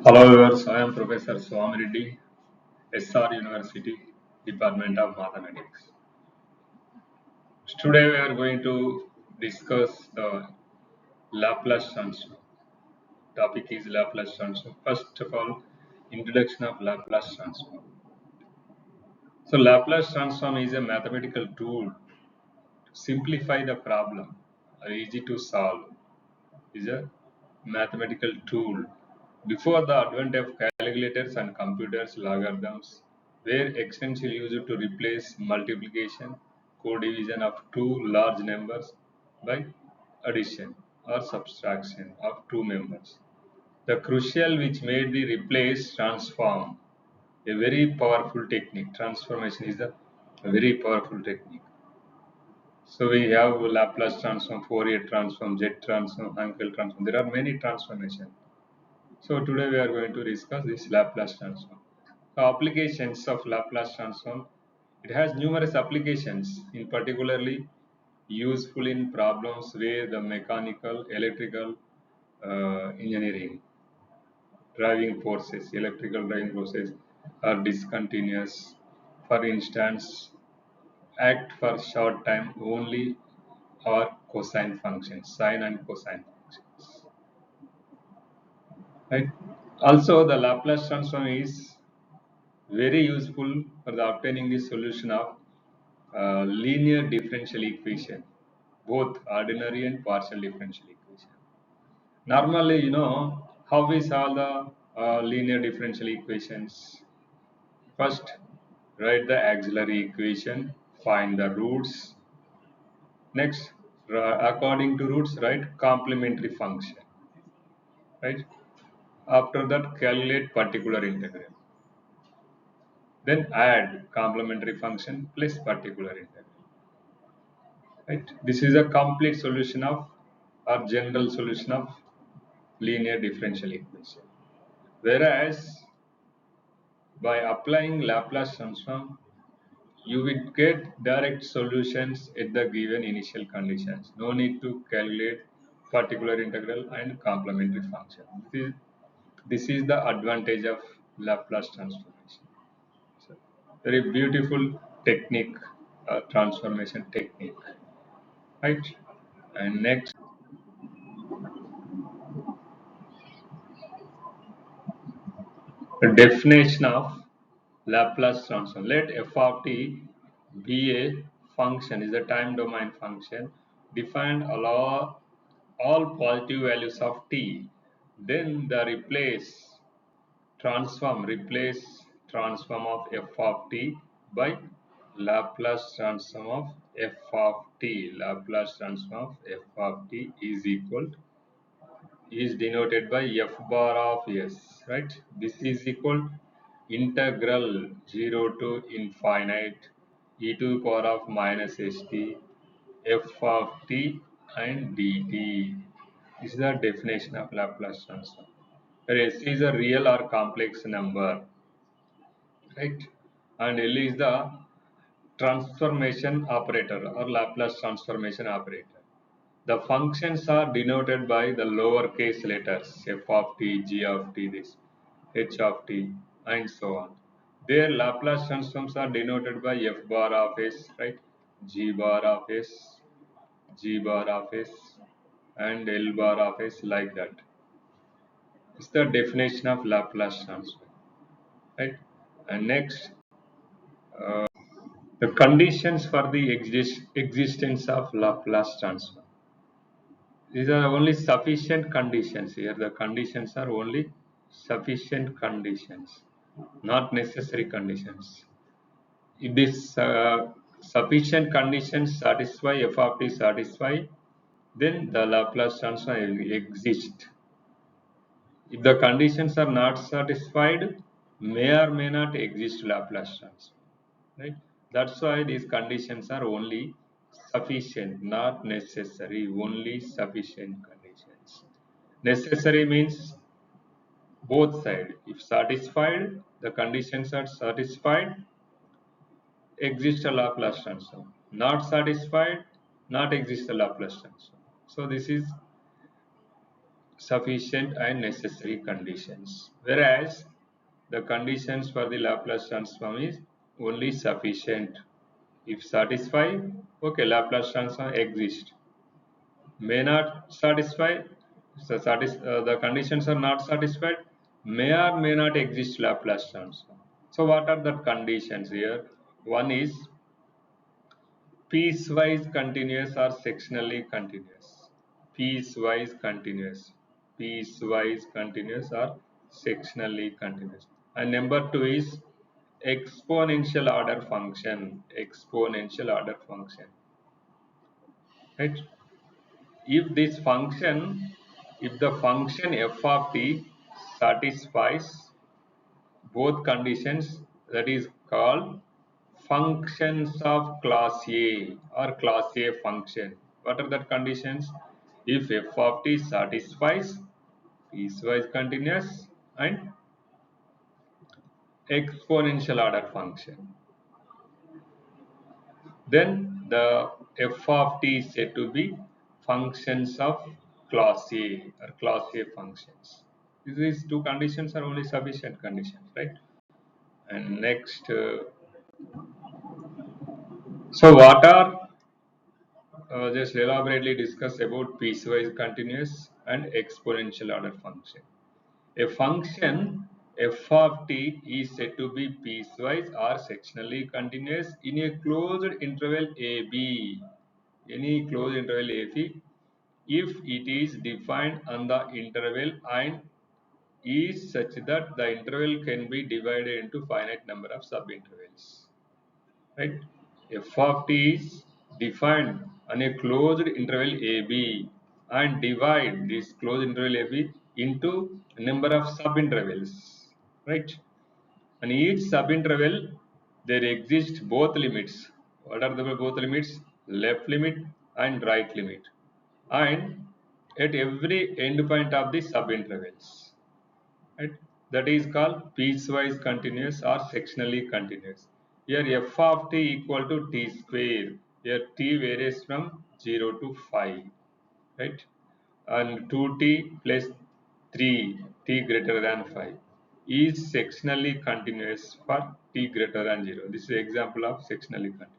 Hello viewers, I am Professor Swamireddy, SR University, Department of Mathematics. Today we are going to discuss the Laplace transform. Topic is Laplace transform. First of all, introduction of Laplace transform. So Laplace transform is a mathematical tool to simplify the problem or easy to solve. Is a mathematical tool. Before the advent of calculators and computers, logarithms were extensively used to replace multiplication, co-division of two large numbers by addition or subtraction of two numbers. The crucial which made the replace transform a very powerful technique. Transformation is a very powerful technique. So we have Laplace transform, Fourier transform, Z transform, Hankel transform. There are many transformations. So today we are going to discuss this Laplace transform. The applications of Laplace transform. It has numerous applications, in particularly useful in problems where the mechanical, electrical, engineering, driving forces, electrical driving forces are discontinuous. For instance, act for short time only or cosine functions, sine and cosine functions. Right? Also, the Laplace transform is very useful for the obtaining the solution of linear differential equation, both ordinary and partial differential equation. Normally, how we solve the linear differential equations. First, write the auxiliary equation, find the roots. Next, according to roots, write complementary function. Right. After that, calculate particular integral. Then add complementary function plus particular integral. Right. This is a complete solution of or general solution of linear differential equation. Whereas by applying Laplace transform, you will get direct solutions at the given initial conditions. No need to calculate particular integral and complementary function. This is the advantage of Laplace transformation. So, very beautiful technique, transformation technique, right? And next, the definition of Laplace transform. Let f of t be a function, is a time domain function defined all positive values of t. Then the replace transform of f of t by Laplace transform of f of t. Laplace transform of f of t is denoted by f bar of s, right? This is equal integral 0 to infinite e to the power of minus st f of t and dt. This is the definition of Laplace transform. Where s is a real or complex number, right? And L is the transformation operator or Laplace transformation operator. The functions are denoted by the lowercase letters f of t, g of t, this, h of t, and so on. Their Laplace transforms are denoted by f bar of s, right? G bar of s, g bar of s, and L bar of s, like that. It's the definition of Laplace transform, right? And next, the conditions for the existence of Laplace transform. These are only sufficient conditions here. The conditions are only sufficient conditions, not necessary conditions. If these sufficient conditions satisfy, f of t satisfy, then the Laplace transform exists. If the conditions are not satisfied, may or may not exist Laplace transform. Right? That's why these conditions are only sufficient, not necessary, only sufficient conditions. Necessary means both sides. If satisfied, the conditions are satisfied, exist a Laplace transform. Not satisfied, not exist a Laplace transform. So this is sufficient and necessary conditions, whereas the conditions for the Laplace transform is only sufficient. If satisfied, okay, Laplace transform exists. May not satisfy, so the conditions are not satisfied, may or may not exist Laplace transform. So what are the conditions here? One is piecewise continuous or sectionally continuous. Piecewise continuous. Piecewise continuous or sectionally continuous. And number two is exponential order function. Exponential order function. Right? If this function, if the function f of t satisfies both conditions, that is called functions of class A or class A function. What are the conditions? If f of t satisfies piecewise continuous and exponential order function, then the f of t is said to be functions of class A or class A functions. These two conditions are only sufficient conditions, right? And next, so what are just elaborately discuss about piecewise continuous and exponential order function. A function f of t is said to be piecewise or sectionally continuous in a closed interval ab, any closed interval ab, if it is defined on the interval and is such that the interval can be divided into finite number of subintervals. Right? F of t is defined on a closed interval AB and divide this closed interval AB into a number of subintervals. Right? And each subinterval there exist both limits. What are the both limits? Left limit and right limit. And at every endpoint of the subintervals. Right? That is called piecewise continuous or sectionally continuous. Here f of t equal to t square. Here t varies from 0 to 5, right? And 2t plus 3, t greater than 5, is sectionally continuous for t greater than 0. This is an example of sectionally continuous.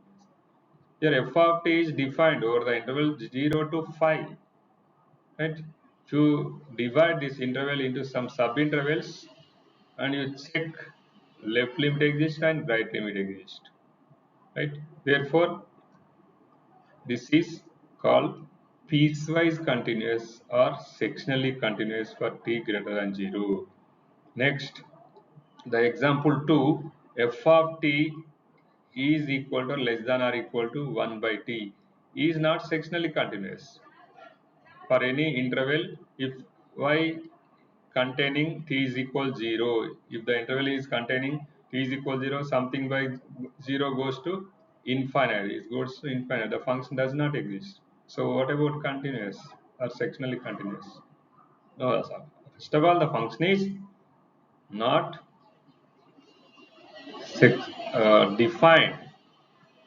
Here f of t is defined over the interval 0 to 5, right? If you divide this interval into some subintervals, and you check left limit exists and right limit exists, right? Therefore this is called piecewise continuous or sectionally continuous for t greater than 0. Next, the example 2, f of t is equal to less than or equal to 1 by t is not sectionally continuous for any interval if y containing t is equal 0. If the interval is containing t is equal 0, something by 0 goes to infinite. It goes to infinite. The function does not exist. So what about continuous or sectionally continuous? No, first of all, the function is not defined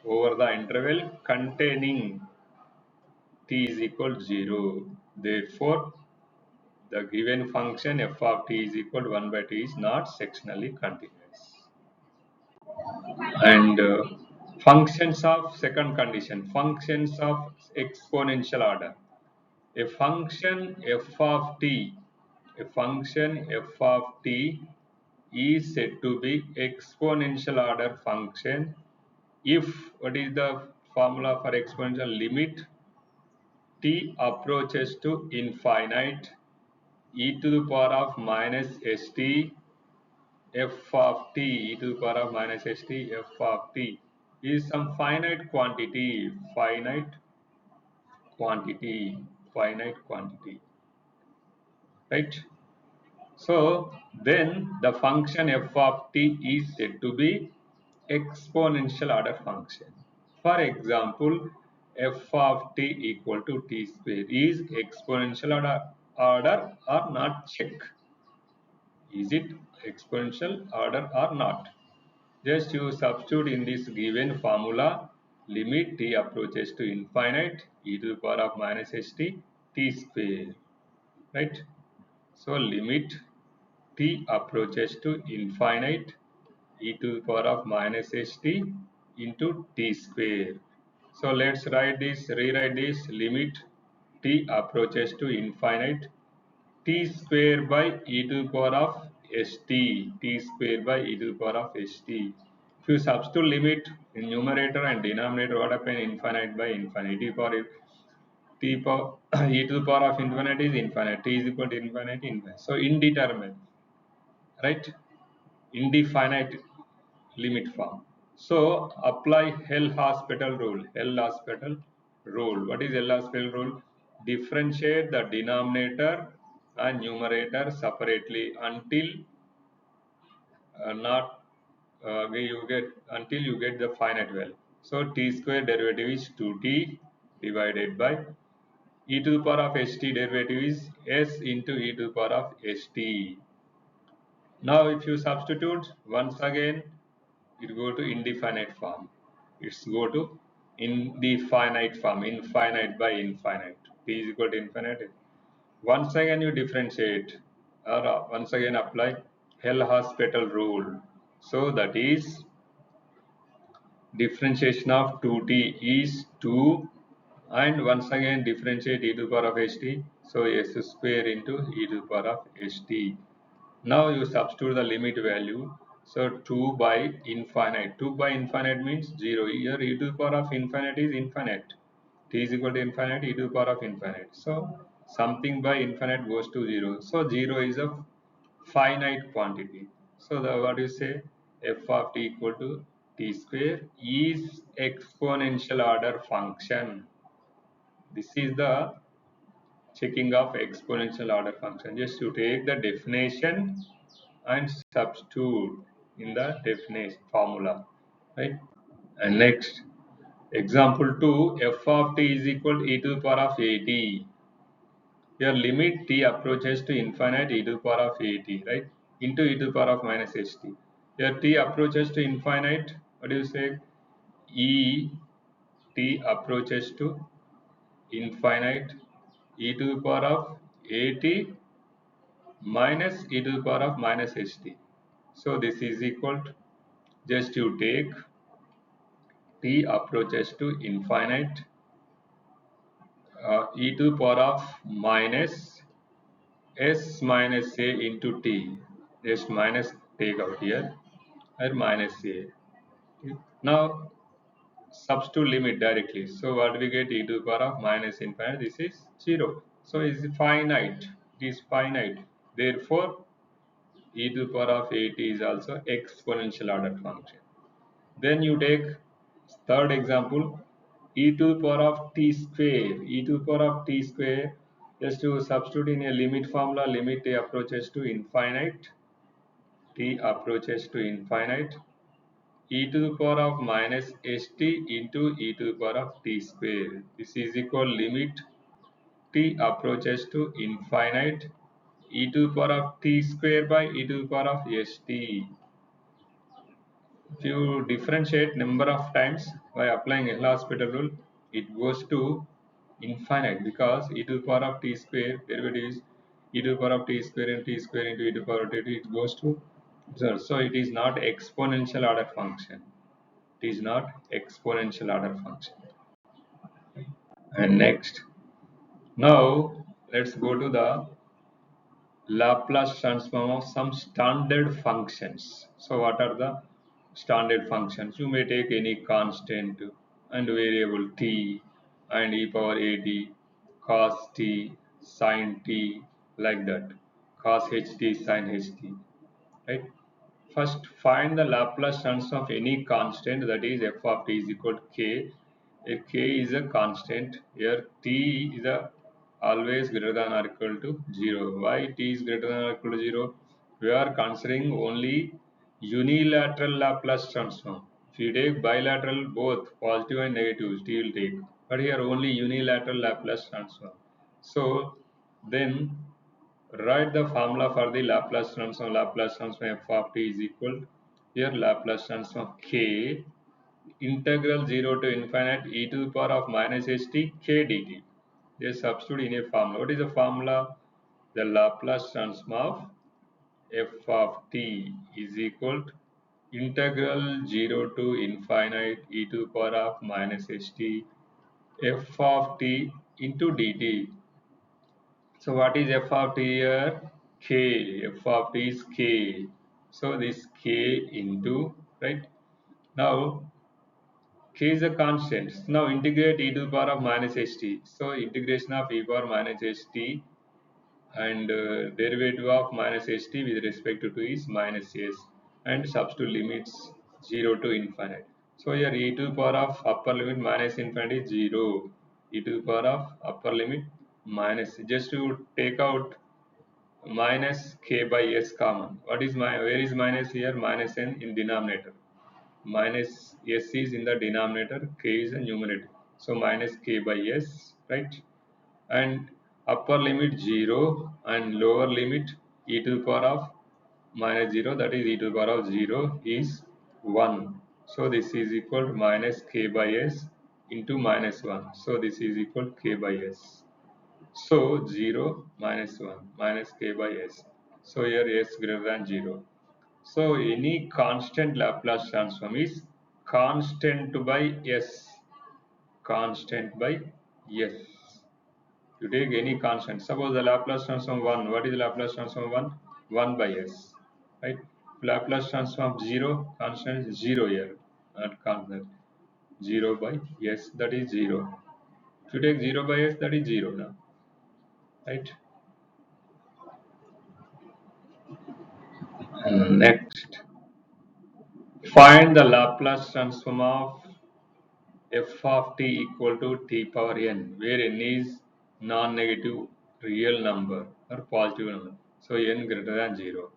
over the interval containing t is equal to 0. Therefore, the given function f of t is equal to 1 by t is not sectionally continuous. And functions of second condition, functions of exponential order. A function f of t, a function f of t is said to be exponential order function if, what is the formula for exponential? Limit t approaches to infinite, e to the power of minus st f of t, e to the power of minus st f of t is some finite quantity, finite quantity, right? So then the function f of t is said to be exponential order function. For example, f of t equal to t square is exponential order or not? Check. Is it exponential order or not? Just you substitute in this given formula limit t approaches to infinite, e to the power of minus st, t square, right? So limit t approaches to infinite e to the power of minus st into t square. So let's rewrite this limit t approaches to infinite t square by e to the power of t square by e to the power of st. If you substitute limit in numerator and denominator, what happens? Infinite by infinite. T power e to the power of infinite is infinite. T is equal to infinite, infinite. So indeterminate, right? Indefinite limit form. So apply L-Hospital rule. L-Hospital rule. What is L-Hospital rule? Differentiate the denominator and numerator separately until not you get until you get the finite value. So t square derivative is 2t divided by e to the power of st derivative is s into e to the power of st. Now if you substitute once again, it go to indefinite form. It's go to indefinite form, infinite by infinite. T is equal to infinite. Once again you differentiate or once again apply L-Hospital rule. So that is differentiation of 2t is 2 and once again differentiate e to the power of st. So s square into e to the power of st. Now you substitute the limit value. So 2 by infinite. 2 by infinite means 0. Here e to the power of infinite is infinite. T is equal to infinite, e to the power of infinite. So something by infinite goes to 0. So 0 is a finite quantity. So the what you say? F of t equal to t square is exponential order function. This is the checking of exponential order function. Just you take the definition and substitute in the definition formula, right? And next, example 2, f of t is equal to e to the power of at. Your limit t approaches to infinite e to the power of at, right? Into e to the power of minus st. Your t approaches to infinite, what do you say? E t approaches to infinite e to the power of at minus e to the power of minus st. So this is equal to, just you take t approaches to infinite e to the power of minus s minus a into t. Just minus take out here or minus a. Now substitute limit directly. So what we get? E to the power of minus infinite. This is 0. So it's finite. It is finite. Therefore e to the power of at is also exponential order function. Then you take third example, e to the power of t square. E to the power of t square, just to substitute in a limit formula, limit t approaches to infinite, t approaches to infinite, e to the power of minus st into e to the power of t square. This is equal limit t approaches to infinite, e to the power of t square by e to the power of st. If you differentiate number of times by applying L-Hospital rule, it goes to infinite because e to the power of t square derivative is e to the power of t square and t square into e to the power of t, it goes to 0. So it is not exponential order function. It is not exponential order function. And next, now let's go to the Laplace transform of some standard functions. So what are the standard functions? You may take any constant and variable t and e power at, cos t, sin t, like that. Cos ht, sin ht, right? First, find the Laplace transform of any constant, that is f of t is equal to k. If k is a constant, here t is a always greater than or equal to 0. Why t is greater than or equal to 0? We are considering only unilateral Laplace transform. If you take bilateral, both positive and negative, t will take. But here only unilateral Laplace transform. So then write the formula for the Laplace transform. Laplace transform f of t is equal, here Laplace transform k integral 0 to infinite e to the power of minus st k dt. They substitute in a formula. What is the formula? the Laplace transform of f of t is equal to integral 0 to infinite e to the power of minus st f of t into dt. So what is f of t here? K. F of t is k. So this k into, right? Now k is a constant. Now integrate e to the power of minus st. So integration of e power minus st and derivative of minus st with respect to is minus s and substitute limits 0 to infinite. So here e to the power of upper limit minus infinity is 0. E to the power of upper limit minus, just to take out minus k by s common. What is where is minus here? Minus n in denominator. Minus s is in the denominator, k is the numerator. So minus k by s, right? And upper limit 0 and lower limit e to the power of minus 0, that is e to the power of 0 is 1. So this is equal to minus k by s into minus 1. So this is equal to k by s. So 0 minus 1 minus k by s. So here s greater than 0. So any constant Laplace transform is constant by s. Constant by s. You take any constant. Suppose the Laplace transform 1. What is Laplace transform 1? 1 by s. Right? Laplace transform 0. Constant is 0 here. Not constant. 0 by s. That is 0. If you take 0 by s, that is 0 now. Right? And next. Find the Laplace transform of f of t equal to t power n, where n is non-negative real number or positive number. So n greater than 0.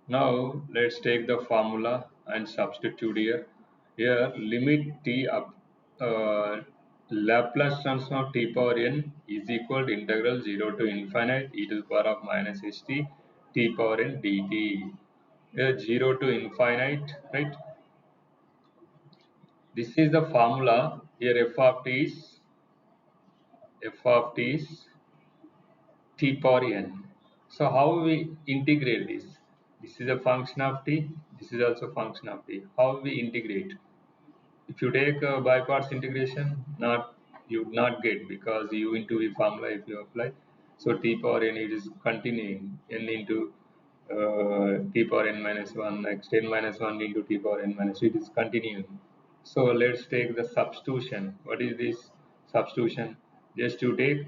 Now let's take the formula and substitute here. Here limit t up Laplace transform of t power n is equal to integral 0 to infinite e to the power of minus st t power n dt. Here 0 to infinite, right? This is the formula. Here f of t is t power n. So how we integrate this? This is a function of t. This is also function of t. How we integrate? If you take by parts integration, not you would not get, because u into v formula if you apply. So t power n, it is continuing n into t power n minus 1 next n minus 1 into t power n minus 2, it is continuing. So let's take the substitution. What is this substitution? Just to take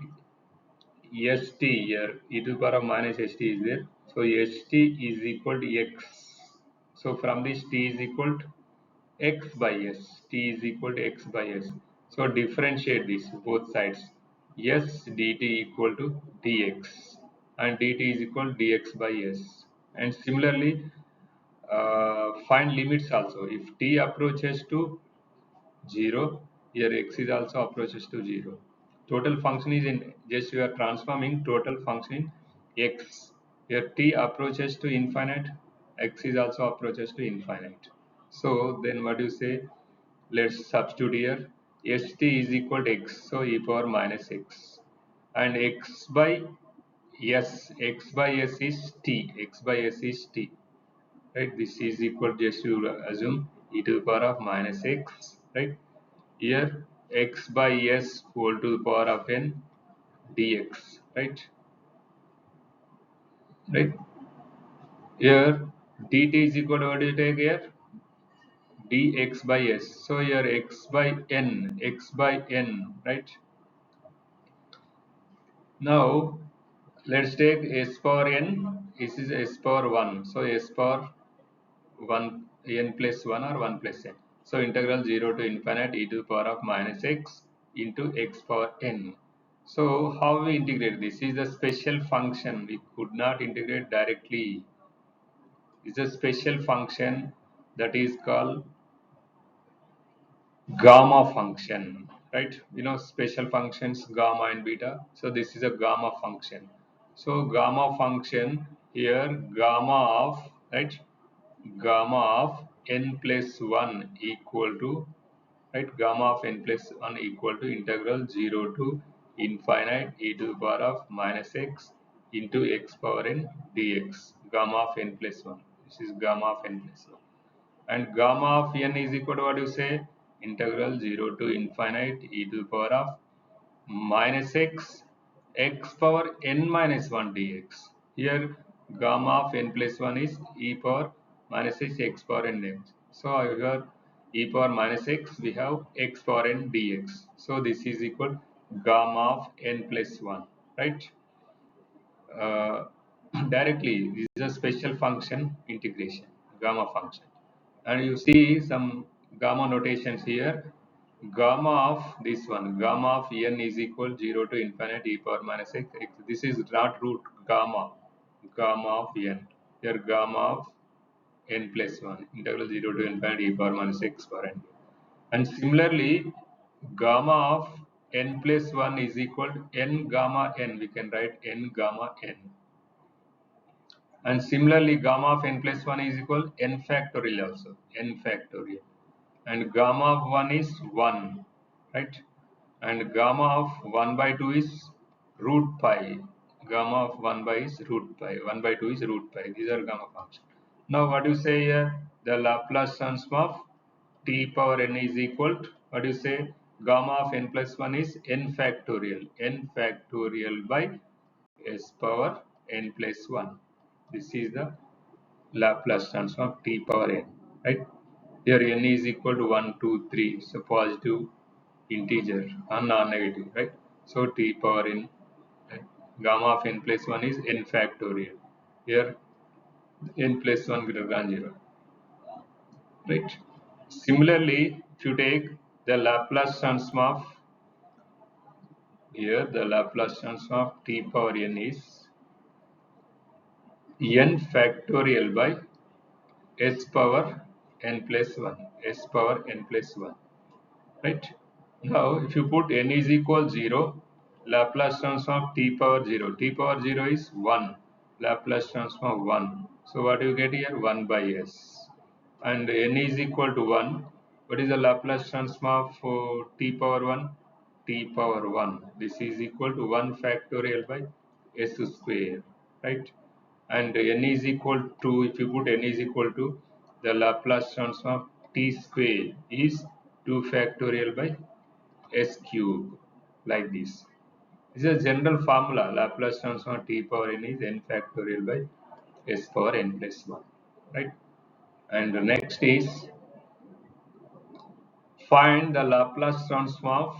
st here, e to the power of minus st is there. So st is equal to x. So from this t is equal to x by s. T is equal to x by s. So differentiate this both sides. S dt equal to dx and dt is equal to dx by s. And similarly, find limits also. If t approaches to 0, here x is also approaches to 0. Total function is in, just you are transforming total function in x. Here t approaches to infinite, x is also approaches to infinite. So then what do you say? Let's substitute here. St is equal to x, so e power minus x. And x by s is t, x by s is t. Right, this is equal to, just to assume, e to the power of minus x, right? Here x by s whole to the power of n dx, right? Right. Here dt is equal to, what do you take here? Dx by s. So here x by n, right? Now let's take s power n. This is s power 1. So s power 1 n plus 1 or 1 plus n. So integral 0 to infinite e to the power of minus x into x power n. So how we integrate this? Is a special function. We could not integrate directly. It's a special function that is called gamma function, right? You know special functions gamma and beta. So this is a gamma function. So gamma function here, gamma of, right? Gamma of n plus 1 equal to, right, gamma of n plus 1 equal to integral 0 to infinite e to the power of minus x into x power n dx, gamma of n plus 1. This is gamma of n plus 1. And gamma of n is equal to what you say? Integral 0 to infinite e to the power of minus x power n minus 1 dx. Here gamma of n plus 1 is e power minus x power n x. So here e power minus x, we have x power n dx. So this is equal gamma of n plus 1, right? uh, Directly this is a special function integration, gamma function. And you see some gamma notations here. Gamma of this one, gamma of n is equal 0 to infinite e power minus x. This is not root gamma, gamma of n. Here gamma of n plus 1, integral 0 to infinite e power minus x power n. And similarly, gamma of n plus 1 is equal to n gamma n. We can write n gamma n. And similarly, gamma of n plus 1 is equal to n factorial also, n factorial. And gamma of 1 is 1, right? And gamma of 1 by 2 is root pi. Gamma of 1 by is root pi. 1 by 2 is root pi. These are gamma functions. Now, what do you say here? The Laplace transform of t power n is equal to, what do you say? Gamma of n plus 1 is n factorial by s power n plus 1. This is the Laplace transform of t power n, right? Here n is equal to 1, 2, 3. So positive integer and non-negative, right? So t power n, right? Gamma of n plus 1 is n factorial. Here n plus 1 greater than 0, right? Similarly, if you take the Laplace transform of, here the Laplace transform of t power n is n factorial by s power n plus 1, s power n plus 1, right? Now if you put n is equal 0, Laplace transform of t power 0, t power 0 is 1, Laplace transform 1. So what do you get here? 1 by s. And n is equal to 1, what is the Laplace transform of t power 1? T power 1. This is equal to 1 factorial by s square, right? And n is equal to, if you put n is equal to, the Laplace transform of t square is 2 factorial by s cube, like this. This is a general formula. Laplace transform t power n is n factorial by s power n plus 1, right? And the next is find the Laplace transform of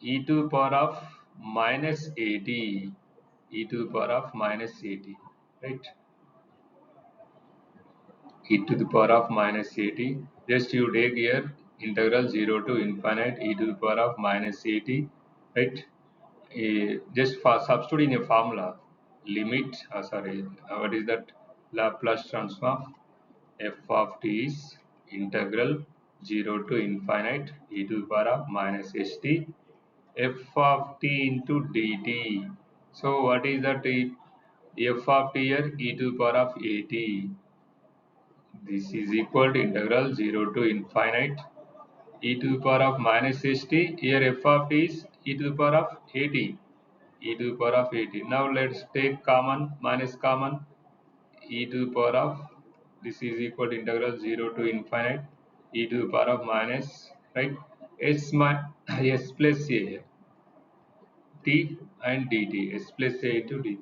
e to the power of minus 80, e to the power of minus 80, right? E to the power of minus 80. Just you take here integral 0 to infinite e to the power of minus 80, right? Just for substitute in a formula, limit, what is that? Laplace transform f of t is integral 0 to infinite e to the power of minus st f of t into dt. So what is that? F of t here e to the power of 80. This is equal to integral 0 to infinite e to the power of minus st. Here f of t is e to the power of 80. E to the power of 80. Now let's take common, minus common, e to the power of, this is equal to integral 0 to infinite e to the power of minus, right? S plus a t and dt, s plus a into d,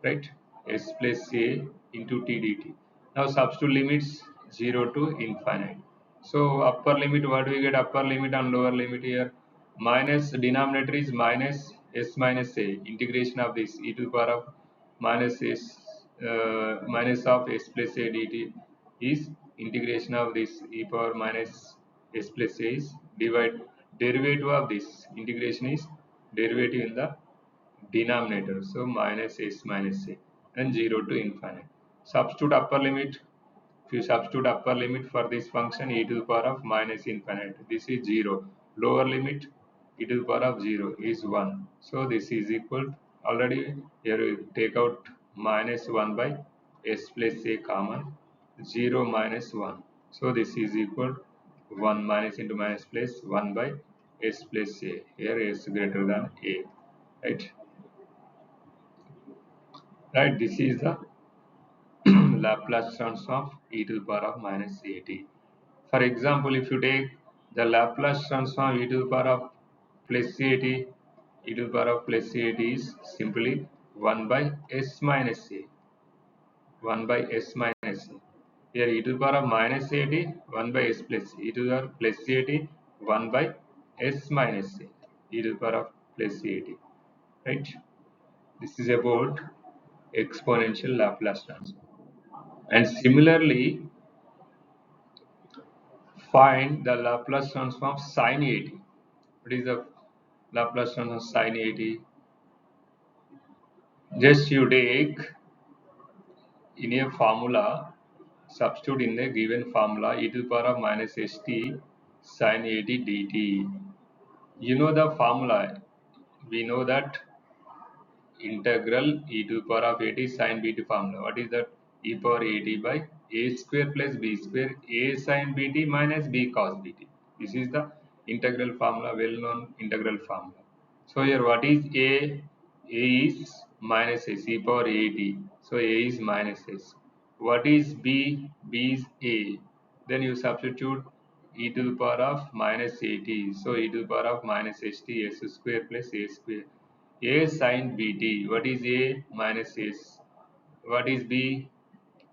right? S plus a into t dt. Now substitute limits 0 to infinite. So upper limit, what do we get? Upper limit and lower limit here. Minus denominator is minus s minus a, integration of this e to the power of minus s, minus of s plus a dt is integration of this e power minus s plus a is divide, derivative of this integration is derivative in the denominator. So minus s minus a and 0 to infinite. Substitute upper limit. If you substitute upper limit for this function e to the power of minus infinite, this is 0. Lower limit e to the power of 0 is 1. So this is equal to, already here we take out minus 1 by s plus a common, 0 minus 1. So this is equal to 1 minus into minus plus 1 by s plus a. Here s greater than a, right? right? This is the Laplace transform of e to the power of minus at. For example, if you take the Laplace transform e to the power of plus at, e to the power of plus at is simply 1 by s minus a, 1 by s minus a. Here e to the power of minus at, 1 by s plus e to the power plus at, 1 by s minus a, e to the power of plus at, right? This is about exponential Laplace transform. And similarly, find the Laplace transform of sin 80. What is the Laplace transform of sin 80? Just you take in a formula, substitute in the given formula e to the power of minus st sin 80 dt. You know the formula. We know that integral e to the power of 80 sin bt formula. What is that? E power 80 by a square plus b square a sin bt minus b cos bt. This is the integral formula, well known integral formula. So here what is a? A is minus s, e power 80. So a is minus s. What is b? B is a. Then you substitute e to the power of minus 80. So e to the power of minus st s square plus a square. A sin bt. What is a? Minus s. What is b?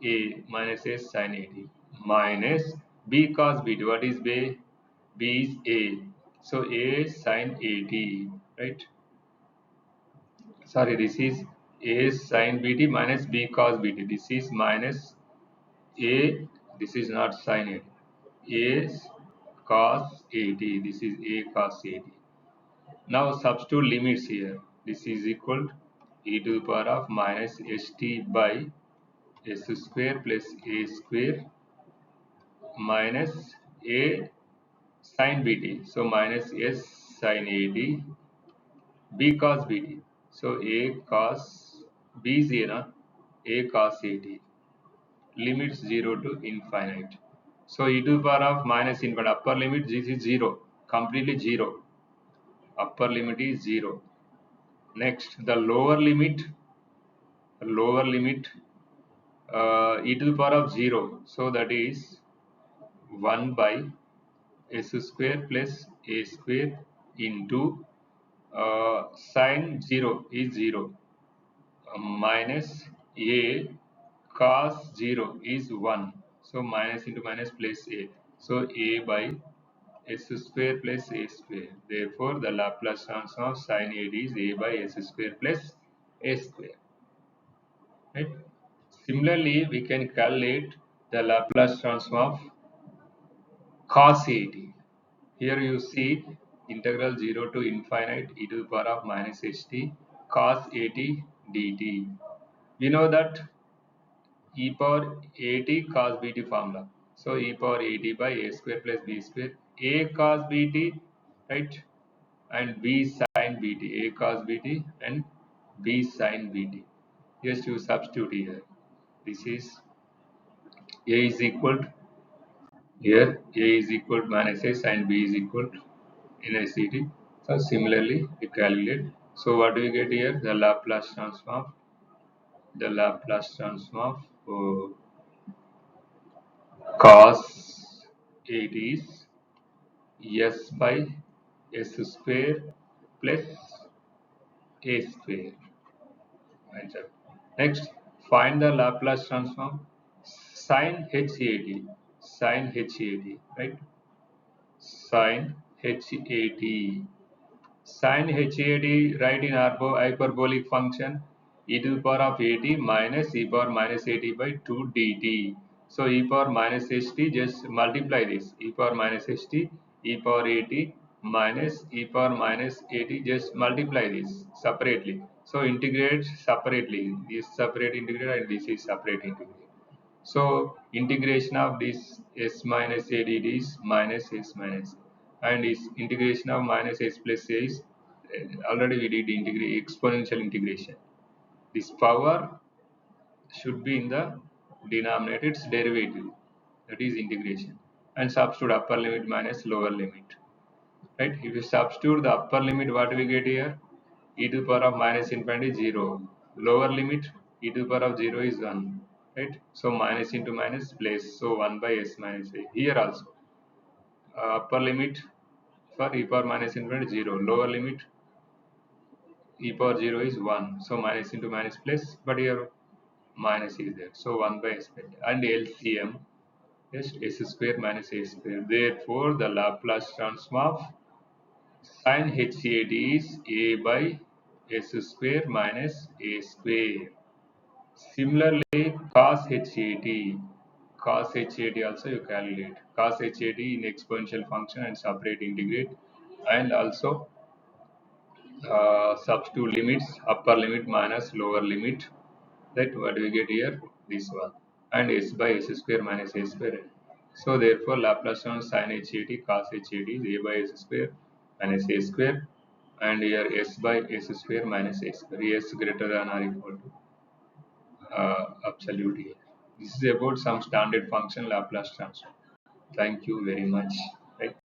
A minus s sin 80 minus b cos bt. What is b? B is a. So a sin 80, right? Sorry, this is a sin bt minus b cos bt. This is minus a. This is not sin 80. A cos 80. This is a cos 80. Now substitute limits here. This is equal to e to the power of minus st by s square plus a square minus a sin bt. So minus s sin 80 b cos bt. So a cos b is a, na? A cos 80. Limits 0 to infinite. So e to the power of minus infinite upper limit, this is 0. Completely 0. Upper limit is 0. Next, the lower limit e to the power of 0. So that is 1 by s square plus a square into sine 0 is 0 minus a cos 0 is 1. So minus into minus plus a. So a by s square plus a square. Therefore, the Laplace transform of sine 80 is a by s square plus a square. Right? Similarly, we can calculate the Laplace transform of cos 80. Here you see integral 0 to infinite e to the power of minus st cos 80 dt. We know that e power 80 cos bt formula. So e power 80 by a square plus b square a cos bt, right? And b sin bt, a cos bt and b sin bt. Just you substitute here. This is a is equal to, here a is equal to minus s and b is equal to NICT. So similarly, we calculate. So what do we get here? The Laplace transform of cos 8 is s by s square plus a square. Answer. Next, find the Laplace transform sin h80. Sin h80, right? Sin h80. Sin h80 right in hyperbolic function e to the power of 80 minus e power minus 80 by 2 dt. So e power minus ht, just multiply this e power minus ht, e power 80 minus e power minus 80, just multiply this separately. So integrate separately. This separate integrate and this is separate integrate. So integration of this s minus a dt is minus s minus a. And is integration of minus s plus a is already we did exponential integration. This power should be in the denominator, its derivative, that is integration, and substitute upper limit minus lower limit. Right? If you substitute the upper limit, what we get here? E to the power of minus infinity 0. Lower limit e to the power of 0 is 1, right? So minus into minus place, so 1 by s minus a. Here also upper limit for e power minus infinity 0, lower limit e power 0 is 1, so minus into minus place, but here minus is there, so 1 by s by a. And LCM is s square minus a square. Therefore the Laplace transform of sin HAT is a by s square minus a square. Similarly, cos HAT, also you calculate cos HAT in exponential function and separate integrate, and also substitute limits, upper limit minus lower limit. That what do we get here? This one, and s by s square minus a square. So therefore Laplace transform sin HAT cos HAT is a by s square minus a square, and here s by s square minus a square, s greater than or equal to absolute here. This is about some standard function Laplace transform. Thank you very much. Right.